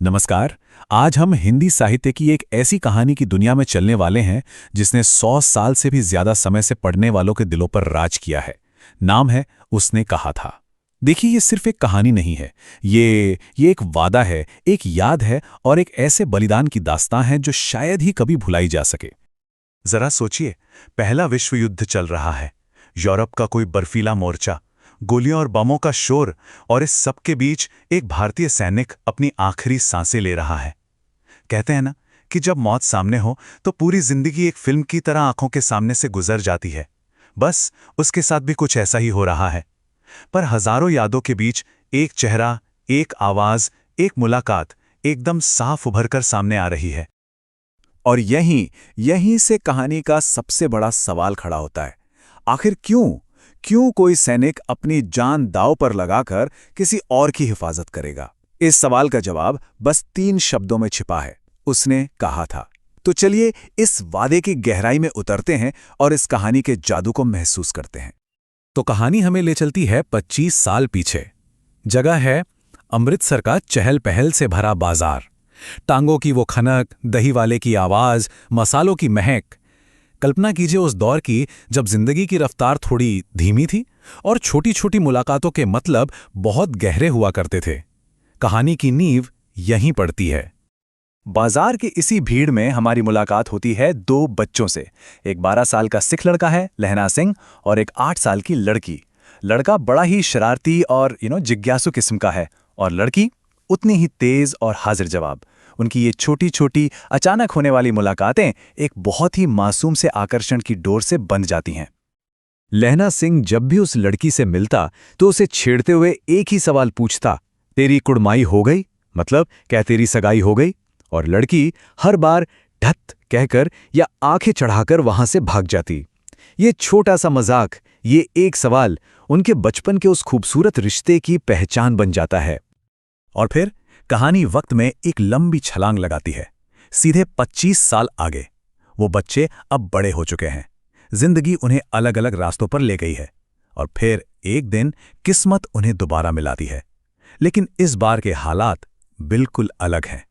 नमस्कार। आज हम हिंदी साहित्य की एक ऐसी कहानी की दुनिया में चलने वाले हैं जिसने 100 साल से भी ज्यादा समय से पढ़ने वालों के दिलों पर राज किया है। नाम है उसने कहा था। देखिए, ये सिर्फ एक कहानी नहीं है। ये एक वादा है, एक याद है और एक ऐसे बलिदान की दास्तां है जो शायद ही कभी भुलाई जा सके। जरा सोचिए, पहला विश्व युद्ध चल रहा है। यूरोप का कोई बर्फीला मोर्चा, गोलियों और बमों का शोर, और इस सब के बीच एक भारतीय सैनिक अपनी आखिरी सांसें ले रहा है। कहते हैं ना कि जब मौत सामने हो तो पूरी जिंदगी एक फिल्म की तरह आंखों के सामने से गुजर जाती है। बस उसके साथ भी कुछ ऐसा ही हो रहा है। पर हजारों यादों के बीच एक चेहरा, एक आवाज, एक मुलाकात एकदम साफ उभर कर सामने आ रही है। और यहीं से कहानी का सबसे बड़ा सवाल खड़ा होता है। आखिर क्यों कोई सैनिक अपनी जान दांव पर लगाकर किसी और की हिफाजत करेगा? इस सवाल का जवाब बस 3 शब्दों में छिपा है। उसने कहा था। तो चलिए इस वादे की गहराई में उतरते हैं और इस कहानी के जादू को महसूस करते हैं। तो कहानी हमें ले चलती है 25 साल पीछे। जगह है अमृतसर का चहल पहल से भरा बाजार। टांगों की वो खनक, दही वाले की आवाज, मसालों की महक। कल्पना कीजिए उस दौर की जब जिंदगी की रफ्तार थोड़ी धीमी थी और छोटी छोटी मुलाकातों के मतलब बहुत गहरे हुआ करते थे। कहानी की नींव यहीं पड़ती है। बाजार की इसी भीड़ में हमारी मुलाकात होती है 2 बच्चों से। एक 12 साल का सिख लड़का है लहना सिंह, और एक 8 साल की लड़की। लड़का बड़ा ही शरारती और जिज्ञासु किस्म का है, और लड़की उतनी ही तेज और हाजिर जवाब। उनकी ये छोटी छोटी अचानक होने वाली मुलाकातें एक बहुत ही मासूम से आकर्षण की डोर से बंध जाती हैं। लहना सिंह जब भी उस लड़की से मिलता तो उसे छेड़ते हुए एक ही सवाल पूछता, तेरी कुड़माई हो गई? मतलब क्या तेरी सगाई हो गई? और लड़की हर बार ढत कहकर या आंखें चढ़ाकर वहां से भाग जाती। ये छोटा सा मजाक, ये एक सवाल उनके बचपन के उस खूबसूरत रिश्ते की पहचान बन जाता है। और फिर कहानी वक्त में एक लंबी छलांग लगाती है, सीधे 25 साल आगे। वो बच्चे अब बड़े हो चुके हैं। जिंदगी उन्हें अलग अलग रास्तों पर ले गई है, और फिर एक दिन किस्मत उन्हें दोबारा मिलाती है। लेकिन इस बार के हालात बिल्कुल अलग हैं।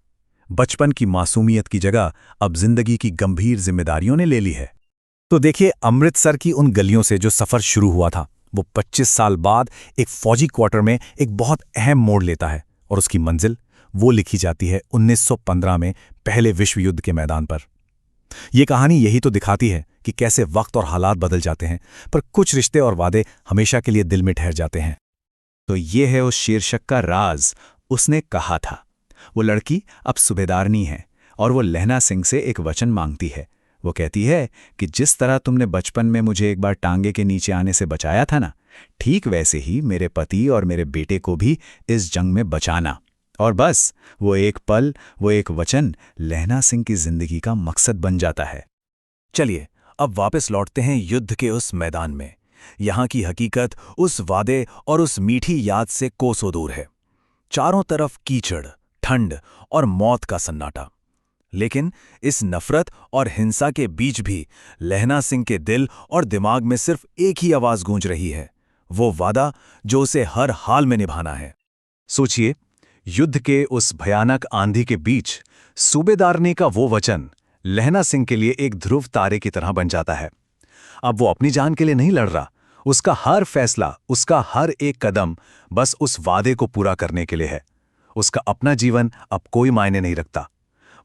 बचपन की मासूमियत की जगह अब जिंदगी की गंभीर जिम्मेदारियों ने ले ली है। तो देखिए, अमृतसर की उन गलियों से जो सफर शुरू हुआ था, वो 25 साल बाद एक फौजी क्वार्टर में एक बहुत अहम मोड़ लेता है, और उसकी मंजिल वो लिखी जाती है 1915 में पहले विश्व युद्ध के मैदान पर। यह कहानी यही तो दिखाती है कि कैसे वक्त और हालात बदल जाते हैं, पर कुछ रिश्ते और वादे हमेशा के लिए दिल में ठहर जाते हैं। तो ये है उस शीर्षक का राज, उसने कहा था। वो लड़की अब सूबेदारनी है, और वो लहना सिंह से एक वचन मांगती है। वो कहती है कि जिस तरह तुमने बचपन में मुझे एक बार टांगे के नीचे आने से बचाया था ना, ठीक वैसे ही मेरे पति और मेरे बेटे को भी इस जंग में बचाना। और बस वो एक पल, वो एक वचन लहना सिंह की जिंदगी का मकसद बन जाता है। चलिए अब वापस लौटते हैं युद्ध के उस मैदान में। यहाँ की हकीकत उस वादे और उस मीठी याद से कोसों दूर है। चारों तरफ कीचड़, ठंड और मौत का सन्नाटा। लेकिन इस नफरत और हिंसा के बीच भी लहना सिंह के दिल और दिमाग में सिर्फ एक ही आवाज गूंज रही है, वो वादा जो उसे हर हाल में निभाना है। सोचिए, युद्ध के उस भयानक आंधी के बीच सूबेदारनी का वो वचन लहना सिंह के लिए एक ध्रुव तारे की तरह बन जाता है। अब वो अपनी जान के लिए नहीं लड़ रहा। उसका हर फैसला, उसका हर एक कदम बस उस वादे को पूरा करने के लिए है। उसका अपना जीवन अब कोई मायने नहीं रखता।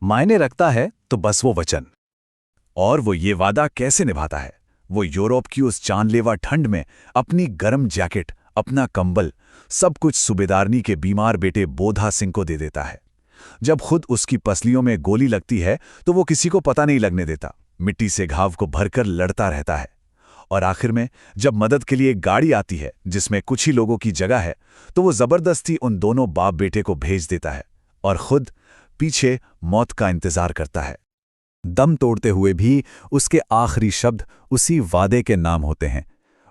मायने रखता है तो बस वो वचन। और वो ये वादा कैसे निभाता है? वो यूरोप की उस जानलेवा ठंड में अपनी गर्म जैकेट, अपना कंबल, सब कुछ सूबेदारनी के बीमार बेटे बोधा सिंह को दे देता है। जब खुद उसकी पसलियों में गोली लगती है तो वो किसी को पता नहीं लगने देता। मिट्टी से घाव को भरकर लड़ता रहता है। और आखिर में जब मदद के लिए एक गाड़ी आती है जिसमें कुछ ही लोगों की जगह है, तो वो जबरदस्ती उन दोनों बाप बेटे को भेज देता है और खुद पीछे मौत का इंतजार करता है। दम तोड़ते हुए भी उसके आखिरी शब्द उसी वादे के नाम होते हैं।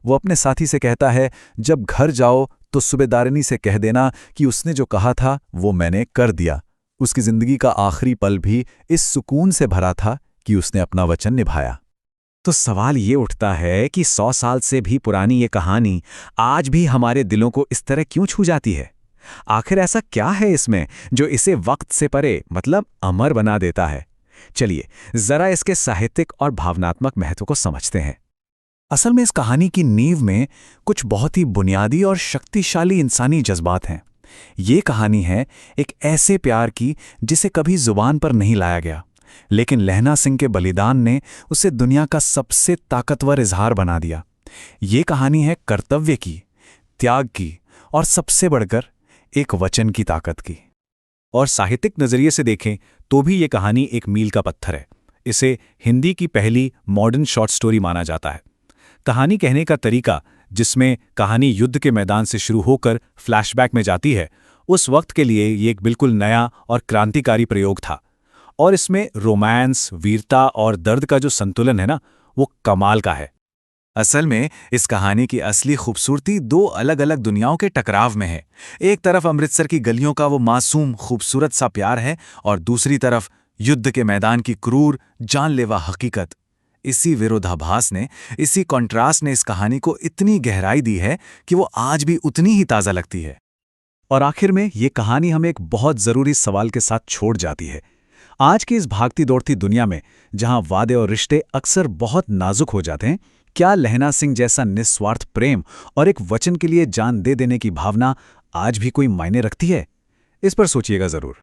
वो अपने साथी से कहता है, जब घर जाओ तो सूबेदारनी से कह देना कि उसने जो कहा था वो मैंने कर दिया। उसकी जिंदगी का आखिरी पल भी इस सुकून से भरा था कि उसने अपना वचन निभाया। तो सवाल ये उठता है कि 100 साल से भी पुरानी ये कहानी आज भी हमारे दिलों को इस तरह क्यों छू जाती है? आखिर ऐसा क्या है इसमें जो इसे वक्त से परे मतलब अमर बना देता है? चलिए जरा इसके साहित्यिक और भावनात्मक महत्व को समझते हैं। असल में इस कहानी की नींव में कुछ बहुत ही बुनियादी और शक्तिशाली इंसानी जज्बात हैं। ये कहानी है एक ऐसे प्यार की जिसे कभी जुबान पर नहीं लाया गया, लेकिन लहना सिंह के बलिदान ने उसे दुनिया का सबसे ताकतवर इजहार बना दिया। ये कहानी है कर्तव्य की, त्याग की और सबसे बढ़कर एक वचन की ताकत की। और साहित्यिक नजरिए से देखें तो भी ये कहानी एक मील का पत्थर है। इसे हिंदी की पहली मॉडर्न शॉर्ट स्टोरी माना जाता है। कहानी कहने का तरीका, जिसमें कहानी युद्ध के मैदान से शुरू होकर फ्लैशबैक में जाती है, उस वक्त के लिए ये एक बिल्कुल नया और क्रांतिकारी प्रयोग था। और इसमें रोमांस, वीरता और दर्द का जो संतुलन है ना, वो कमाल का है। असल में इस कहानी की असली खूबसूरती दो अलग अलग दुनियाओं के टकराव में है। एक तरफ अमृतसर की गलियों का वो मासूम खूबसूरत सा प्यार है और दूसरी तरफ युद्ध के मैदान की क्रूर जानलेवा हकीकत। इसी विरोधाभास ने, इसी कॉन्ट्रास्ट ने इस कहानी को इतनी गहराई दी है कि वो आज भी उतनी ही ताज़ा लगती है। और आखिर में ये कहानी हमें एक बहुत ज़रूरी सवाल के साथ छोड़ जाती है। आज की इस भागती दौड़ती दुनिया में जहां वादे और रिश्ते अक्सर बहुत नाजुक हो जाते हैं, क्या लहना सिंह जैसा निस्वार्थ प्रेम और एक वचन के लिए जान दे देने की भावना आज भी कोई मायने रखती है? इस पर सोचिएगा जरूर।